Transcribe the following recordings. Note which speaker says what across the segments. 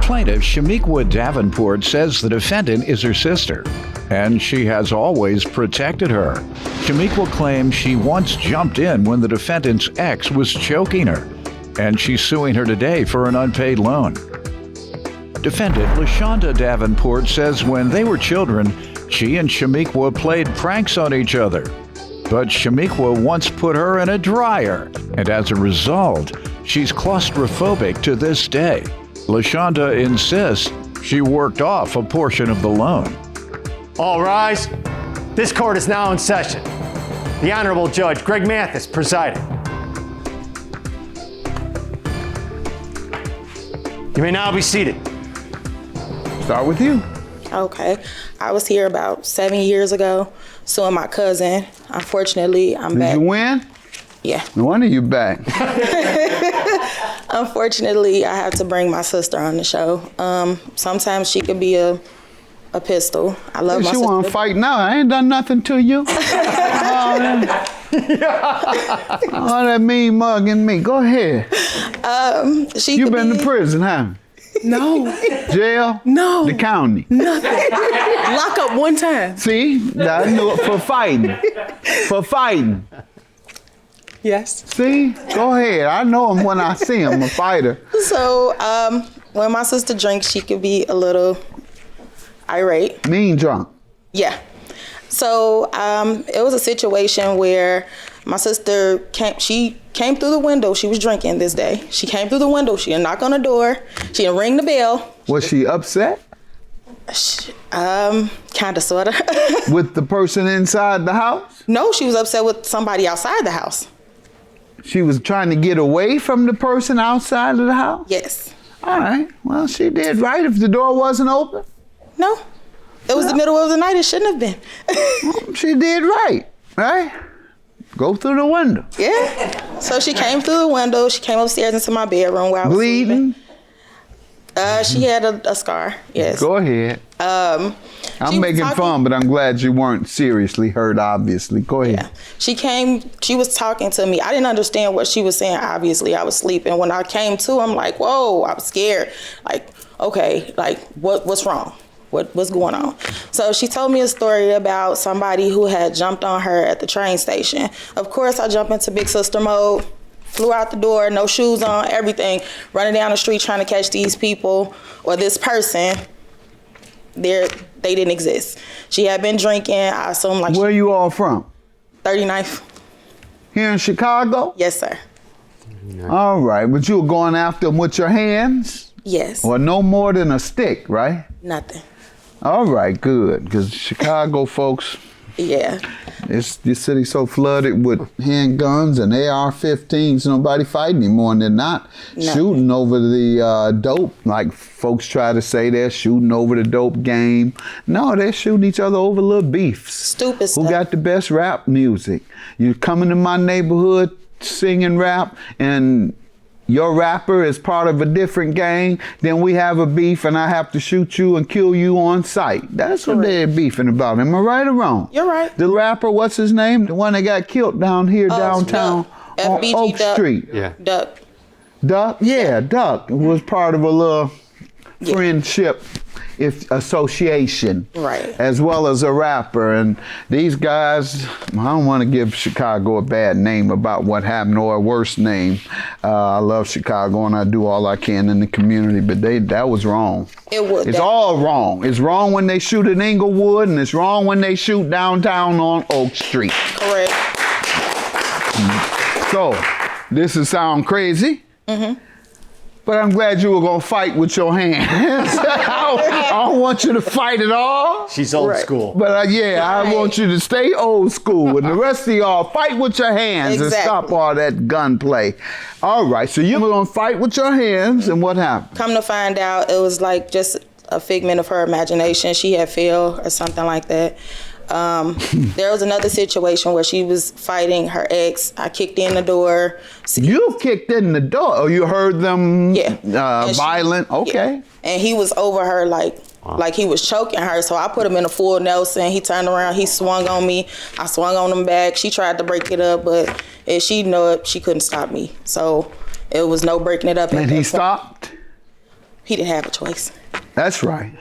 Speaker 1: Plaintiff Shamiqua Davenport says the defendant is her sister, and she has always protected her. Shamiqua claims she once jumped in when the defendant's ex was choking her, and she's suing her today for an unpaid loan. Defendant LaShonda Davenport says when they were children, she and Shamiqua played pranks on each other. But Shamiqua once put her in a dryer, and as a result, she's claustrophobic to this day. LaShonda insists she worked off a portion of the loan.
Speaker 2: All rise. This court is now in session. The Honorable Judge Greg Mathis presiding. You may now be seated.
Speaker 3: Start with you.
Speaker 4: Okay. I was here about 7 years ago, suing my cousin. Unfortunately, I'm back.
Speaker 3: Did you win?
Speaker 4: Yeah.
Speaker 3: No wonder you back.
Speaker 4: Unfortunately, I have to bring my sister on the show. Sometimes she could be a pistol. I love my sister.
Speaker 3: You want to fight now? I ain't done nothing to you. All that mean mugging me. Go ahead. You been to prison, haven't you?
Speaker 5: No.
Speaker 3: Jail?
Speaker 5: No.
Speaker 3: The county?
Speaker 5: Nothing. Lock up one time.
Speaker 3: See? I knew it for fighting. For fighting.
Speaker 5: Yes.
Speaker 3: See? Go ahead. I know him when I see him, a fighter.
Speaker 4: So, when my sister drinks, she could be a little irate.
Speaker 3: Mean drunk.
Speaker 4: Yeah. So, it was a situation where my sister came through the window. She was drinking this day. She came through the window. She didn't knock on the door. She didn't ring the bell.
Speaker 3: Was she upset?
Speaker 4: Kind of, sort of.
Speaker 3: With the person inside the house?
Speaker 4: No, she was upset with somebody outside the house.
Speaker 3: She was trying to get away from the person outside of the house?
Speaker 4: Yes.
Speaker 3: All right. Well, she did right if the door wasn't open.
Speaker 4: No. It was the middle of the night. It shouldn't have been.
Speaker 3: She did right, right? Go through the window.
Speaker 4: Yeah. So she came through the window. She came upstairs into my bedroom where I was
Speaker 3: bleeding?
Speaker 4: Sleeping. She had a scar, yes.
Speaker 3: Go ahead. I'm making fun, but I'm glad you weren't seriously hurt, obviously. Go ahead.
Speaker 4: Yeah. She was talking to me. I didn't understand what she was saying, obviously. I was sleeping. When I came to, I'm like, whoa, I was scared. Like, okay, like, what's wrong? What's going on? So she told me a story about somebody who had jumped on her at the train station. Of course, I jumped into big sister mode, flew out the door, no shoes on, everything, running down the street trying to catch these people or this person. They didn't exist. She had been drinking. I assume like.
Speaker 3: Where you all from?
Speaker 4: 39th.
Speaker 3: Here in Chicago?
Speaker 4: Yes, sir.
Speaker 3: All right, but you were going after them with your hands?
Speaker 4: Yes.
Speaker 3: Or no more than a stick, right?
Speaker 4: Nothing.
Speaker 3: All right, good, because Chicago folks,
Speaker 4: yeah,
Speaker 3: this city's so flooded with handguns and AR-15s. Nobody fighting anymore, and they're not shooting over the dope like folks try to say they're shooting over the dope game. No, they're shooting each other over little beefs.
Speaker 4: Stupid stuff.
Speaker 3: Who got the best rap music? You come into my neighborhood singing rap and your rapper is part of a different gang, then we have a beef and I have to shoot you and kill you on sight. That's what they're beefing about. Am I right or wrong?
Speaker 4: You're right.
Speaker 3: The rapper, what's his name? The one that got killed down here downtown on
Speaker 4: FBG
Speaker 3: Oak
Speaker 4: Duck.
Speaker 3: Street.
Speaker 2: Yeah.
Speaker 4: Duck.
Speaker 3: Duck? Yeah, Duck. It was part of a little friendship association,
Speaker 4: right,
Speaker 3: as well as a rapper. And these guys, I don't want to give Chicago a bad name about what happened or a worse name. I love Chicago and I do all I can in the community, but that was wrong. It's all wrong. It's wrong when they shoot in Inglewood, and it's wrong when they shoot downtown on Oak Street.
Speaker 4: Correct.
Speaker 3: So, this will sound crazy. Mm-hmm. But I'm glad you were going to fight with your hands. I don't want you to fight at all.
Speaker 2: She's old school.
Speaker 3: But I want you to stay old school. And the rest of y'all, fight with your hands and stop all that gunplay. All right, so you're going to fight with your hands, and what happened?
Speaker 4: Come to find out, it was like just a figment of her imagination. She had failed or something like that. There was another situation where she was fighting her ex. I kicked in the door.
Speaker 3: You kicked in the door? Oh, you heard them violent? Okay.
Speaker 4: Yeah. And he was over her like he was choking her. So I put him in a full Nelson. He turned around. He swung on me. I swung on him back. She tried to break it up, but if she knew it, she couldn't stop me. So it was no breaking it up.
Speaker 3: And he stopped?
Speaker 4: He didn't have a choice.
Speaker 3: That's right.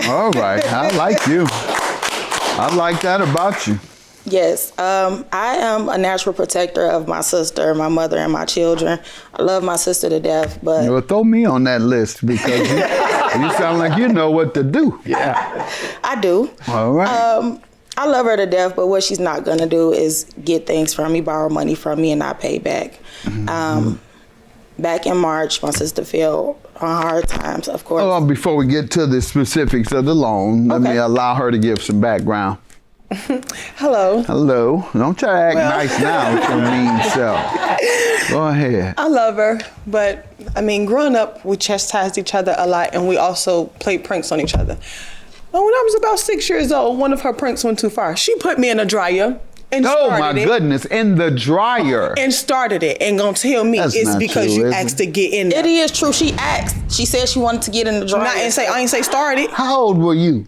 Speaker 3: All right. I like you. I like that about you.
Speaker 4: Yes, I am a natural protector of my sister, my mother, and my children. I love my sister to death, but...
Speaker 3: Well, throw me on that list because you sound like you know what to do.
Speaker 2: Yeah.
Speaker 4: I do.
Speaker 3: All right.
Speaker 4: I love her to death, but what she's not gonna do is get things from me, borrow money from me, and not pay back. Back in March, my sister fell on hard times, of course.
Speaker 3: Well, before we get to the specifics of the loan, let me allow her to give some background.
Speaker 5: Hello.
Speaker 3: Hello. Don't try to act nice now with your mean self. Go ahead.
Speaker 5: I love her, but I mean, growing up, we chastised each other a lot, and we also played pranks on each other. But when I was about 6 years old, one of her pranks went too far. She put me in a dryer and
Speaker 3: Oh
Speaker 5: started
Speaker 3: my goodness, in the dryer.
Speaker 5: and started it, and gonna tell me
Speaker 3: That's
Speaker 5: it's
Speaker 3: not
Speaker 5: because
Speaker 3: true,
Speaker 5: you
Speaker 3: is
Speaker 5: asked
Speaker 3: it?
Speaker 5: to get in there.
Speaker 4: It is true. She asked. She said she wanted to get in the dryer.
Speaker 5: I ain't say started.
Speaker 3: How old were you?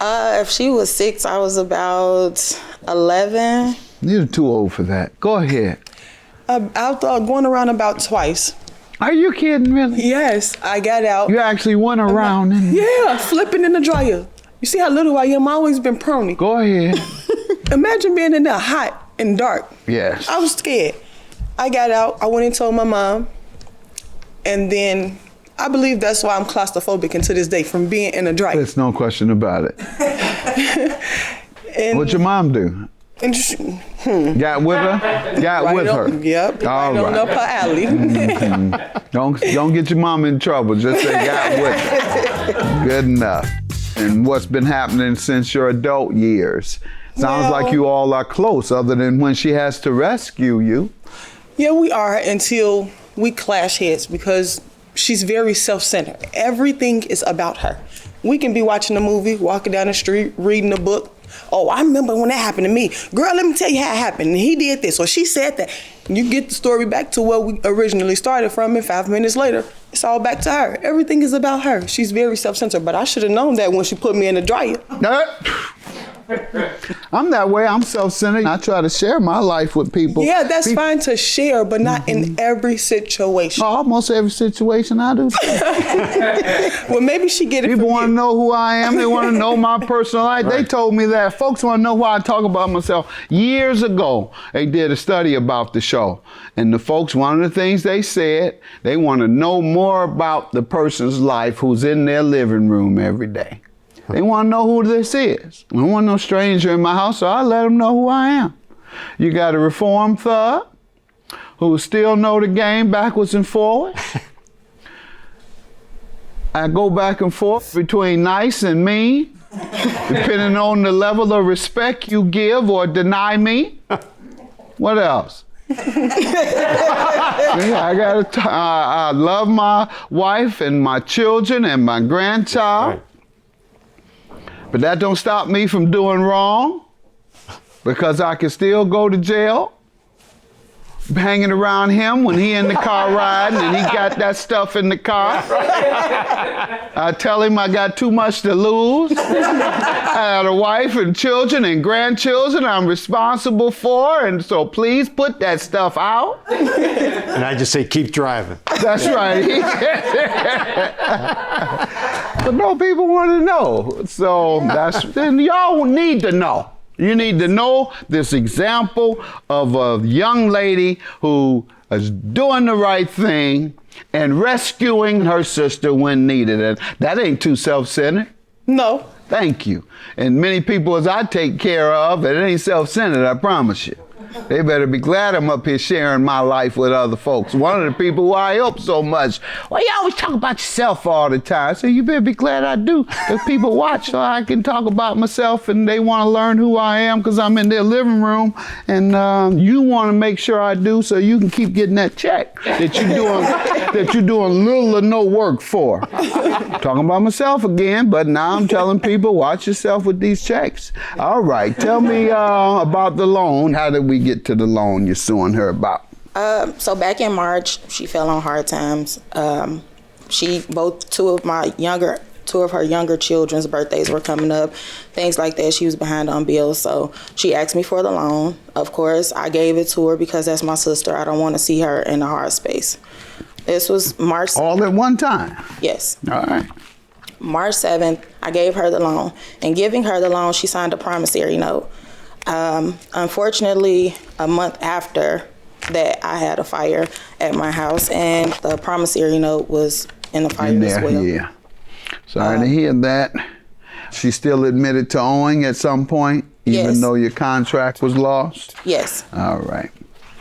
Speaker 4: If she was 6, I was about 11.
Speaker 3: You're too old for that. Go ahead.
Speaker 5: Out going around about twice.
Speaker 3: Are you kidding, really?
Speaker 5: Yes, I got out.
Speaker 3: You actually went around and
Speaker 5: Yeah, flipping in the dryer. You see how little I am? I always been prony.
Speaker 3: go ahead.
Speaker 5: Imagine being in there hot and dark.
Speaker 3: Yes.
Speaker 5: I was scared. I got out. I went and told my mom. And then I believe that's why I'm claustrophobic and to this day from being in a dryer.
Speaker 3: There's no question about it.
Speaker 5: And,
Speaker 3: What'd your mom do?
Speaker 5: and she,
Speaker 3: Got with her? Got
Speaker 5: right
Speaker 3: with
Speaker 5: up,
Speaker 3: her?
Speaker 5: Yep.
Speaker 3: All
Speaker 5: right on
Speaker 3: right.
Speaker 5: up her alley.
Speaker 3: Don't get your mom in trouble. Just say got with her. Good enough. And what's been happening since your adult years? Sounds
Speaker 5: Well-
Speaker 3: like you all are close, other than when she has to rescue you.
Speaker 5: Yeah, we are until we clash heads because she's very self-centered. Everything is about her. We can be watching a movie, walking down the street, reading a book. Oh, I remember when that happened to me. Girl, let me tell you how it happened. And he did this, or she said that. You get the story back to where we originally started from, and 5 minutes later, it's all back to her. Everything is about her. She's very self-centered, but I should have known that when she put me in the dryer.
Speaker 3: I'm that way. I'm self-centered. I try to share my life with people.
Speaker 5: Yeah, that's fine to share, but not in every situation.
Speaker 3: Almost every situation I do.
Speaker 5: Well, maybe she get it
Speaker 3: People
Speaker 5: from
Speaker 3: want to
Speaker 5: you.
Speaker 3: know who I am. They want to know my personal life. They told me that. Folks want to know why I talk about myself. Years ago, they did a study about the show. And the folks, one of the things they said, they want to know more about the person's life who's in their living room every day. They want to know who this is. I don't want no stranger in my house, so I let them know who I am. You got a reformed thug who still know the game backwards and forward. I go back and forth between nice and mean, depending on the level of respect you give or deny me. What else? I love my wife and my children and my grandchild.
Speaker 2: Right.
Speaker 3: But that don't stop me from doing wrong, because I can still go to jail, hanging around him when he in the car riding and he got that stuff in the car. I tell him I got too much to lose. I had a wife and children and grandchildren I'm responsible for, and so please put that stuff out.
Speaker 2: And I just say, keep driving.
Speaker 3: That's right. But no, people want to know. So then y'all need to know. You need to know this example of a young lady who is doing the right thing and rescuing her sister when needed. And that ain't too self-centered.
Speaker 5: No.
Speaker 3: Thank you. And many people as I take care of, it ain't self-centered, I promise you. They better be glad I'm up here sharing my life with other folks. One of the people who I help so much, well, you always talk about yourself all the time. So you better be glad I do. Because people watch so I can talk about myself and they want to learn who I am because I'm in their living room. And you want to make sure I do so you can keep getting that check that you're doing little or no work for. Talking about myself again, but now I'm telling people, watch yourself with these checks. All right, tell me about the loan. How did we get to the loan you're suing her about?
Speaker 4: So back in March, she fell on hard times. Two of her younger children's birthdays were coming up, things like that. She was behind on bills, so she asked me for the loan. Of course, I gave it to her because that's my sister. I don't want to see her in a hard space. This was March.
Speaker 3: All at one time?
Speaker 4: Yes.
Speaker 3: All right.
Speaker 4: March 7th, I gave her the loan. And giving her the loan, she signed a promissory note. Unfortunately, a month after that, I had a fire at my house, and the promissory note was in the fire as well.
Speaker 3: Yeah. Sorry to hear that. She still admitted to owing at some point, even
Speaker 4: Yes.
Speaker 3: though your contract was lost?
Speaker 4: Yes.
Speaker 3: All right.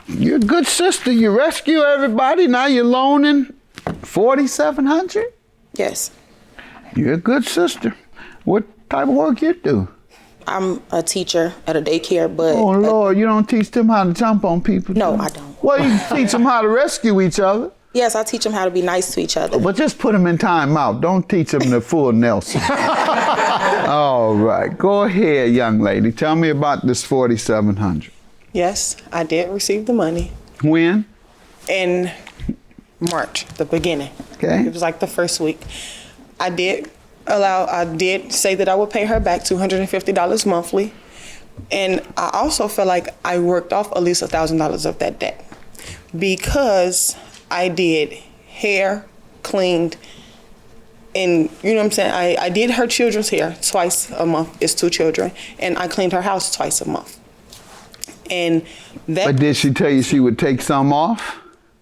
Speaker 3: You're a good sister. You rescue everybody. Now you're loaning $4,700?
Speaker 4: Yes.
Speaker 3: You're a good sister. What type of work you do?
Speaker 4: I'm a teacher at a daycare, but...
Speaker 3: Oh, Lord, you don't teach them how to jump on people?
Speaker 4: No,
Speaker 3: do you?
Speaker 4: I don't.
Speaker 3: Well, you teach them how to rescue each other.
Speaker 4: Yes, I teach them how to be nice to each other.
Speaker 3: But just put them in time out. Don't teach them the full Nelson. All right. Go ahead, young lady. Tell me about this $4,700.
Speaker 5: Yes, I did receive the money
Speaker 3: When?
Speaker 5: in March, the beginning.
Speaker 3: Okay.
Speaker 5: It was like the first week. I did say that I would pay her back $250 monthly. And I also felt like I worked off at least $1,000 of that debt because I did hair, cleaned, and you know what I'm saying? I did her children's hair twice a month. It's 2 children. And I cleaned her house twice a month. And that.
Speaker 3: But did she tell you she would take some off?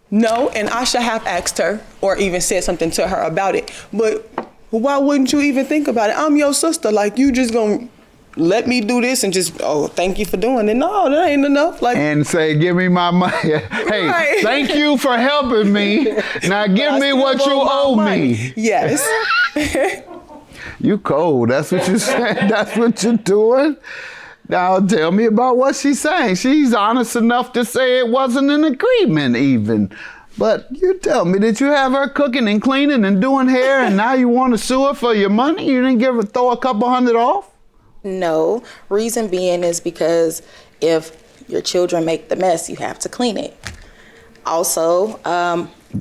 Speaker 5: No, and I should have asked her or even said something to her about it. But why wouldn't you even think about it? I'm your sister. Like, you just gonna let me do this and just, oh, thank you for doing it. No, that ain't enough. Like,
Speaker 3: and say, give me my money. Hey,
Speaker 5: Right.
Speaker 3: thank you for helping me. Now give me what you owe me.
Speaker 5: Yes.
Speaker 3: You cold. That's what you said. That's what you're doing. Now tell me about what she's saying. She's honest enough to say it wasn't an agreement even. But you tell me, did you have her cooking and cleaning and doing hair and now you want to sue her for your money? You didn't throw a couple $100 off?
Speaker 4: No. Reason being is because if your children make the mess, you have to clean it. Also,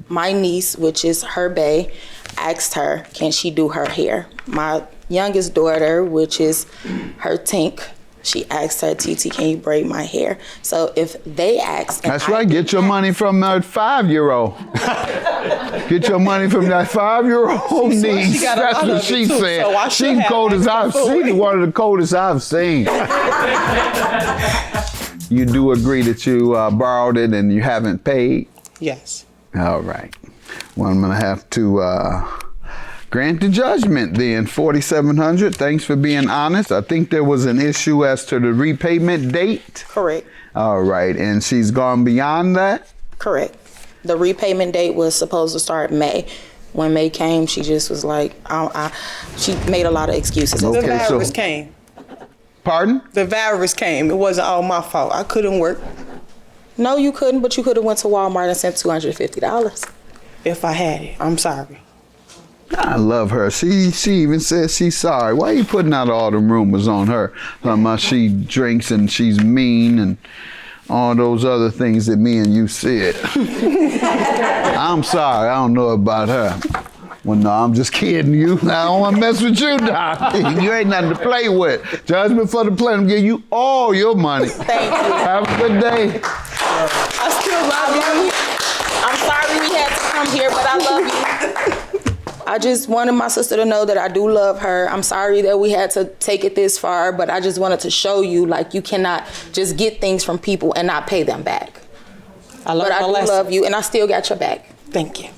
Speaker 4: my niece, which is her bae, asked her, can she do her hair? My youngest daughter, which is her Tink, she asked her, TT, can you braid my hair? So if they ask...
Speaker 3: That's right. Get your money from that 5-year-old. Get your money from that 5-year-old niece. That's what she said.
Speaker 5: So
Speaker 3: She's cold as I've seen. One of the coldest I've seen. You do agree that you borrowed it and you haven't paid?
Speaker 5: Yes.
Speaker 3: All right. Well, I'm going to have to grant the judgment then. $4,700. Thanks for being honest. I think there was an issue as to the repayment date.
Speaker 4: Correct.
Speaker 3: All right. And she's gone beyond that?
Speaker 4: Correct. The repayment date was supposed to start May. When May came, she just was like, she made a lot of excuses.
Speaker 5: The
Speaker 3: Okay, so-
Speaker 5: virus came.
Speaker 3: Pardon?
Speaker 5: The virus came. It wasn't all my fault. I couldn't work
Speaker 4: No, you couldn't, but you could have went to Walmart and sent $250.
Speaker 5: if I had it. I'm sorry.
Speaker 3: I love her. She even says she's sorry. Why are you putting out all the rumors on her? Talking about she drinks and she's mean and all those other things that me and you said. I'm sorry. I don't know about her. Well, no, I'm just kidding you. I don't want to mess with you, Doc. You ain't nothing to play with. Judgment for the plaintiff. Give you all your money.
Speaker 4: Thank you.
Speaker 3: Have a good day.
Speaker 5: I still love you.
Speaker 4: I'm sorry we had to come here, but I love you. I just wanted my sister to know that I do love her. I'm sorry that we had to take it this far, but I just wanted to show you, like, you cannot just get things from people and not pay them back.
Speaker 5: I love
Speaker 4: But I do love you, and I still got your back.
Speaker 5: Thank you.